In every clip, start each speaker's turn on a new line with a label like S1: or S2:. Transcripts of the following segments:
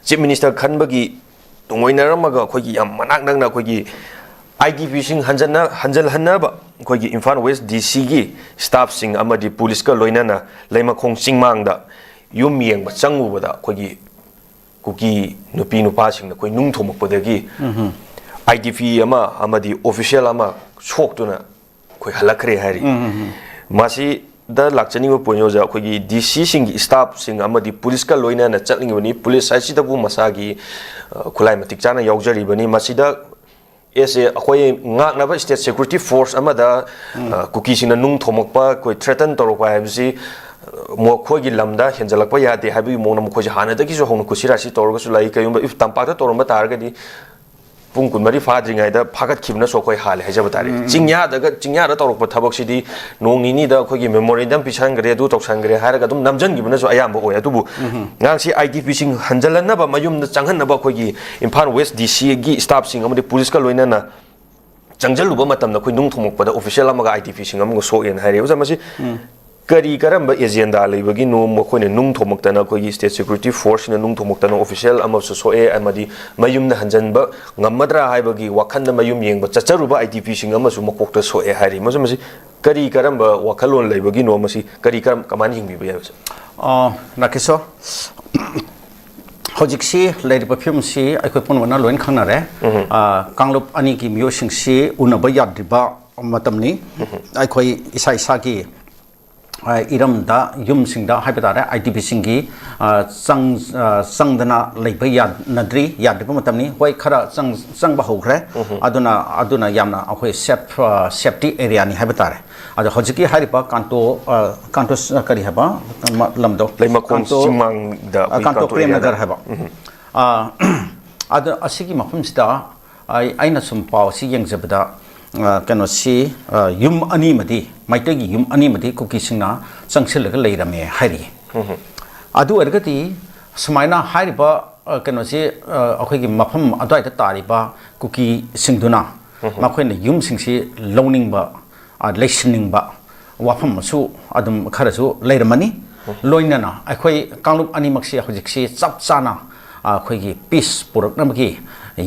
S1: chief minister khanbagi tungwainaramaga akhoi yam manak nangna akhoi IDP sing hanjal hanaba akhoi Imphal West DC gi staff sing amadi police ka loinana leimakhong chingmangda yum yengba changubada akhoi kuki nupi nupa sing akhoi nung thomokpadagi IDP amadi official ama soktuna akhoi halakhre hari masi da lakchani mo ponyo ja akhoi DC sing staff sing amadi police ka loinana chatlingi police sai da bu masagi khulai matik chana yaujari bani masida ese akhoi ngaknaba state security force amada kuki sing nung thomokpa koi threaten torokpa habsi mo khogi lamda henjalakpa yade habi mona mo khoji hana dagi so honu kusirasi torga su lai kayumba if tampakta toromba targadi pung kunmari fadringai da phagat khibna so khoi hale hajaba tari chingya da torokpa thabak sidi nongini da khogi memorandum pisan gre du toksan gre haraga dum namjan gibna so ayamba oya dubu ngang si IDP sing hanjalanna ba mayum da changhanna ba khogi Imphal West DC gi staff sing amade police ka loina na changjaluba matam na khoi nung thomokpa da official amaga IDP sing amgo so yen hari uza masi kari karamba agenda leibagi no mokhone nung thomoktana khoi state security force na nung thomoktana official ama so e amadi mayum na hanjanba ngamadra haibagi wakhanda mayum yengba chacharuba IDP sing ama su mokokta so e hari masi kari karamba wakhalon leibagi no masi kari karam kaman hingbi ba
S2: nakiso hojiksi leiba film si aikoi punwana loin khangnare kanglup ani ki myo sing si unaba yadriba matamni aikoi isa isa ki iram da yum sing da haibadare IDP singi sangdana leiba yad nadri yadriba matamni hoi khara sangba hogre aduna yamna akoi safety area ni haibadare ado hojiki hariba kanto kari haba lamdo
S1: leimakon simang da
S2: kanto prem nagar haba ado asigi mafum sida aina sum paw si yengjabada kano si yum ani madi maitagi yum ani madi kuki singna changsilaga leirame hari adu ergati sumaina hariba kano si akhoi gi mafam adai ta tariba kuki singduna makhoina yum singsi loning ba wafam su adum kharasu leiramani loinana akhoi kanglup ani maksi hojiksi chap chana akhoi gi peace purak namgi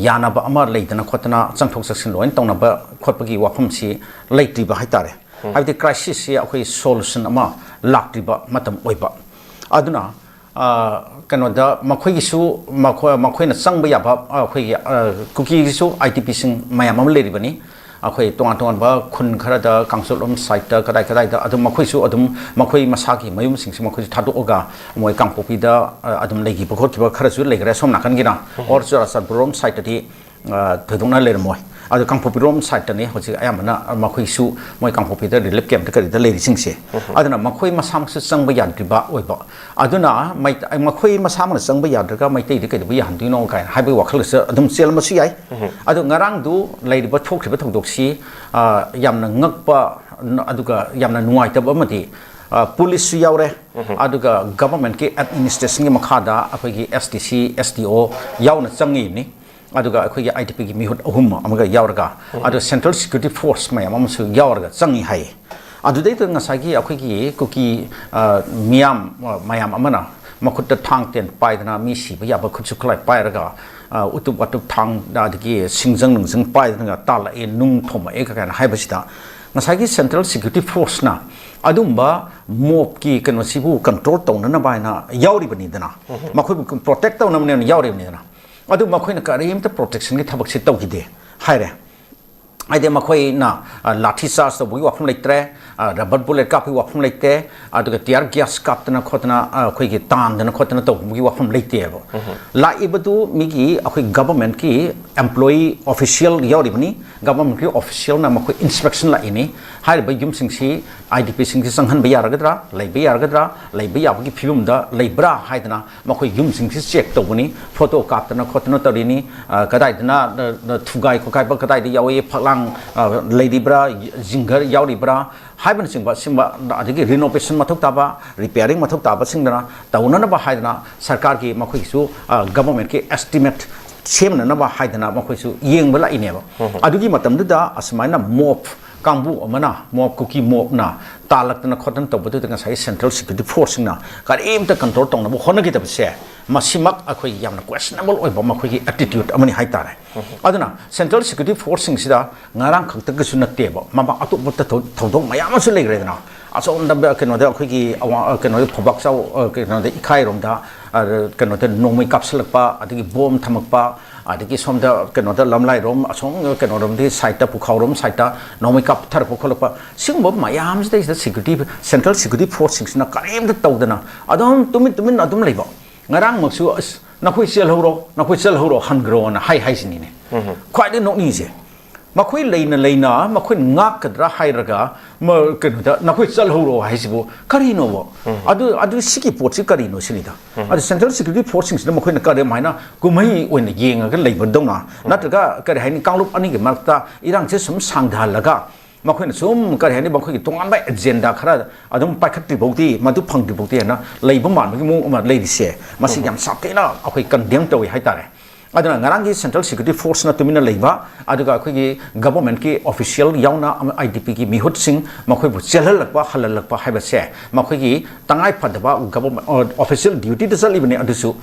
S2: yana ba amar leidana khotna changthok saksin loin tongna ba khotpagi wafam si leitri ba haitare habdi crisis si akhoi solution ama lakri ba matam oiba aduna kanoda makhoi gi su makhoi na changba ya ba akhoi kuki gi su IDP sing mayam am leiri bani akhoi tongan ba khun khara da kangsolom site da kadai da adum makhoi su adum makhoi masaki mayum sing si makhoi thadu oga moi kangpopi da adum legi bokot ba khara su legra som nakan gina or jara sat brom site di thadungna ler moi adu kangpopi rom site ni hoji ayamana makhoi su moi kangpopi da relief camp da kari da leri sing se aduna makhoi masam su changba yadri ba oiba aduna mai makhoi masam na changba yadra mai tei de kai ba yan duino kai haibai wakhal se adum sel ma su yai adu ngarang du leiri ba thokri ba thokdok si yamna ngakpa aduga yamna nuai tab amadi police yaure aduga government ki administration ki makhada akhoi gi SDC SDO yauna changi ni aduga akhoi gi IDP gi mihut ahum amaga yaurga adu central security force mayam amsu yaurga changi hai adu dei tang ngasagi akhoi gi kuki mayam amana makutta thang ten paidana mi si ba yaba khutsu klai pairaga utup watup thang da gi singjang nungjang paidana tala e nung thoma e ka kana haibasida ngasagi central security force na adumba mob ki kano sibu control tawna na baina yauri bani dana makhoi protect tawna mane yauri bani dana adu makhoi na karim ta protection ki thabak si tawgide haire aide makhoi na lathi charge to bui wafum leitre rubber bullet ka phi wafum leite adu tear gas kaptana khotna khoi gi tan dana khotna to bui wafum leite bo la ibadu migi akhoi government ki employee official yauri bani government ki official na makhoi inspection la ini hair ba yum singsi IDP singsi sanghan ba yaragadra leiba yabagi phibum da leibra haidana makhoi yum singsi check to bani photo kaptana khotna tarini kadai dana thugai khokai ba kadai di yawi phaklang leidibra jingar yauribra haiban simba adigi renovation mathok taba repairing mathok taba singdana taunana ba haidana sarkar ki makhoi su government ki estimate semna na ba haidana makhoi su yeng bala ineba adugi matam da asmaina mob kambu amana mob kuki mob na talak na khotan to butu nga sai central security force na kar aim ta control tong na bo khona ki ta se masimak akhoi yamna questionable oiba makhoi gi attitude amani hai tare aduna central security force sing sida ngarang khakta ga sunat teba mama atu botta thodong mayam su legre na asom da keno da akhoi gi awa keno phobak chau keno da ikhai rom da keno da nomai kapsalakpa adigi bom thamakpa adigi somda keno da lamlai rom asong keno rom di site ta pukhaw rom site ta nomai kap thar pukholakpa sing bob mayam sida security central security force sing na karim da tawdana adom tumin adum leiba ngarang maksu nakhoi sel horo hangro na hai sini ne khwai de nok ni je makhoi leina makhoi ngak kadra hairaga ma kenu nakhoi sel horo hai sibu kari no bo adu siki potsi kari no sini da adu central security force sing makhoi na kare maina kumai oina yenga ga leiba dongna natraga kare hai ni kanglup ani ge marta irang je sum sangdha laga makhoi sum kare hani makhoi gi tongan bai agenda khara adum paikhatri bauti madu phangri bauti na leiba man gi mu ma leidi se masi yam sapena akhoi condemn tawi hai tare aduna ngarang gi central security force na tumina leiba aduga akhoi gi government ki official yauna idp ki mihut sing makhoi bu chelhalakpa halalakpa haiba se makhoi gi tangai phadaba government official duty da salibne adusu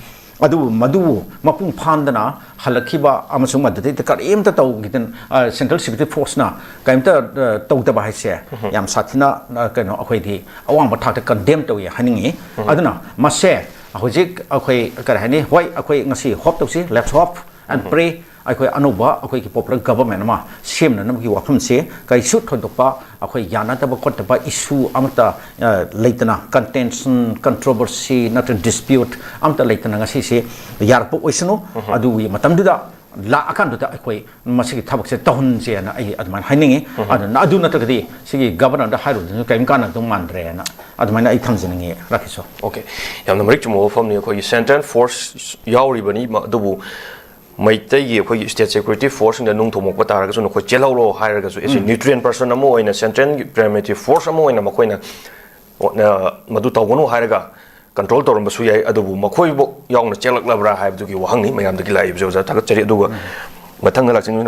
S2: adu madu mapung phandana halakhiba amasung madati ta karimta taw gitan central security force na kaimta tawdaba haise yam sathina kano akhoi di awang bathak ta condemn tawi haningi aduna mase hojik akhoi karhani hoi akhoi ngasi hop tawsi let's hope and pray akhoi anuba akhoi ki popular government ma semna nam ki wakham se kai shoot thodokpa akhoi yana ta ba khotba issue amata leitana contention controversy not a dispute amta leitana ngasi se yarpo oisno adu wi matamduda la akan duda akhoi masigi thabak se tahun se na ai adman hainingi adu na tagadi sigi governor da hairu kaim kana dum mandre na adman ai thamjingi rakhiso
S1: okay yamna marik chumo from ni akhoi central force yauri bani dubu maitai gi akhoi state security force na nung thomok patara ga sunu khoi chelawro haira ga su is nutrient person amo oina central paramilitary force amo oina makhoi na madu tawgonu haira ga control torum basu yai adubu makhoi bo yaungna chelak labra haibdu gi wahang ni mayam da gi lai bjo za thak chari aduga mathang la chinu